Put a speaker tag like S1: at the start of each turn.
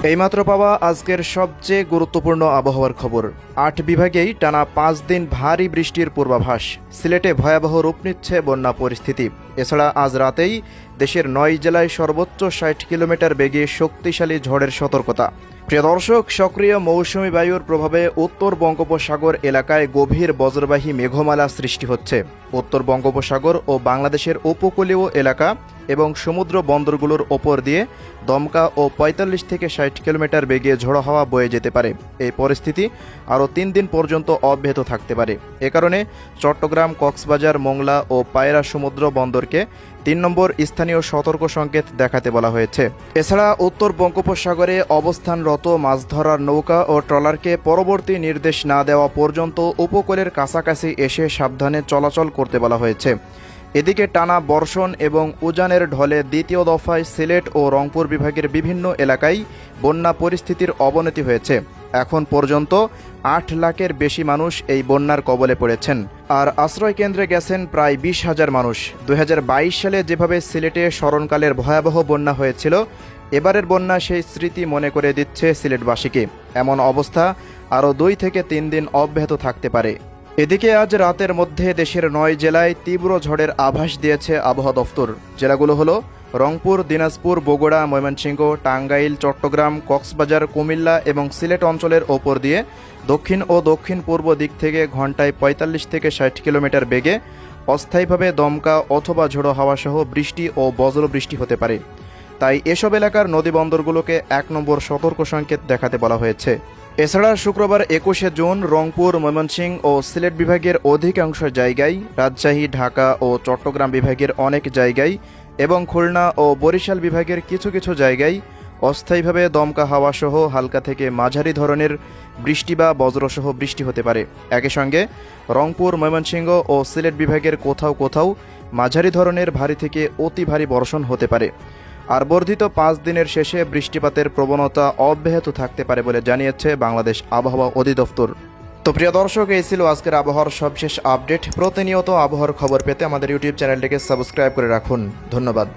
S1: এইমাত্র পাওয়া আজকের সবচেয়ে গুরুত্বপূর্ণ আবহাওয়ার খবর। ৮ বিভাগেই টানা ৫ দিন ভারী বৃষ্টির পূর্বাভাস। সিলেটে ভয়াবহ রূপ নিচ্ছে বন্যা পরিস্থিতি। এছাড়া আজ রাতেই দেশের ৯ জেলায় সর্বোচ্চ ৬০ কিলোমিটার বেগে শক্তিশালী ঝড়ের সতর্কতা। প্রিয় দর্শক, সক্রিয় মৌসুমি বায়ুর প্রভাবে উত্তর বঙ্গোপসাগর এলাকায় গভীর বজ্রবাহী মেঘমালা সৃষ্টি হচ্ছে। উত্তর বঙ্গোপসাগর ও বাংলাদেশের উপকূলীয় এলাকা এবং সমুদ্র বন্দরগুলোর ওপর দিয়ে দমকা ও ৪৫ থেকে ৬০ কিলোমিটার বেগে ঝোড়ো হাওয়া বয়ে যেতে পারে। এই পরিস্থিতি আরও ৩ দিন পর্যন্ত অব্যাহত থাকতে পারে। এ কারণে চট্টগ্রাম, কক্সবাজার, মোংলা ও পায়রা সমুদ্র বন্দরকে ৩ নম্বর স্থানীয় সতর্ক সংকেত দেখাতে বলা হয়েছে। এছাড়া উত্তর বঙ্গোপসাগরে অবস্থানরত মাছ ধরার নৌকা ও ট্রলারকে পরবর্তী নির্দেশ না দেওয়া পর্যন্ত উপকূলের কাছাকাছি এসে সাবধানে চলাচল করতে বলা হয়েছে। এদিকে টানা বর্ষণ এবং উজানের ঢলে দ্বিতীয় দফায় সিলেট ও রংপুর বিভাগের বিভিন্ন এলাকায় বন্যা পরিস্থিতির অবনতি হয়েছে। এখন পর্যন্ত ৮ লাখের বেশি মানুষ এই বন্যার কবলে পড়েছেন। আর আশ্রয়কেন্দ্রে গেছেন প্রায় ২০,০০০ মানুষ। ২০২২ সালে যেভাবে সিলেটে স্মরণকালের ভয়াবহ বন্যা হয়েছিল, এবারের বন্যা সেই স্মৃতি মনে করে দিচ্ছে সিলেটবাসীকে। এমন অবস্থা আরও ২ থেকে ৩ দিন অব্যাহত থাকতে পারে। এদিকে আজ রাতের মধ্যে দেশের ৯ জেলায় তীব্র ঝড়ের আভাস দিয়েছে আবহাওয়া দফতর। জেলাগুলো হলো রংপুর, দিনাজপুর, বগুড়া, ময়মনসিংহ, টাঙ্গাইল, চট্টগ্রাম, কক্সবাজার, কুমিল্লা এবং সিলেট অঞ্চলের ওপর দিয়ে দক্ষিণ ও দক্ষিণ পূর্ব দিক থেকে ঘন্টায় ৪৫ থেকে ৬০ কিলোমিটার বেগে অস্থায়ীভাবে দমকা অথবা ঝোড়ো হাওয়া সহ বৃষ্টি ও বজ্রবৃষ্টি হতে পারে। তাই এসব এলাকার নদীবন্দরগুলোকে ১ নম্বর সতর্ক সংকেত দেখাতে বলা হয়েছে। এছাড়া শুক্রবার ২১শে জুন রংপুর, ময়মনসিংহ ও সিলেট বিভাগের অধিকাংশ জায়গায়, রাজশাহী, ঢাকা ও চট্টগ্রাম বিভাগের অনেক জায়গায় এবং খুলনা ও বরিশাল বিভাগের কিছু কিছু জায়গায় অস্থায়ীভাবে দমকা হাওয়া সহ হালকা থেকে মাঝারি ধরনের বৃষ্টি বা বজ্রসহ বৃষ্টি হতে পারে। একই সঙ্গে রংপুর, ময়মনসিংহ ও সিলেট বিভাগের কোথাও কোথাও মাঝারি ধরনের ভারী থেকে অতি ভারী বর্ষণ হতে পারে। আর বর্ধিত ৫ দিনের শেষে বৃষ্টিপাতের প্রবণতা অব্যাহত থাকতে পারে বলে জানিয়েছে বাংলাদেশ আবহাওয়া অধিদপ্তর। তো প্রিয় দর্শক, এই ছিল আজকের আবহাওয়ার সবশেষ আপডেট। প্রতিনিয়ত আবহাওয়ার খবর পেতে আমাদের ইউটিউব চ্যানেলটিকে সাবস্ক্রাইব করে রাখুন। ধন্যবাদ।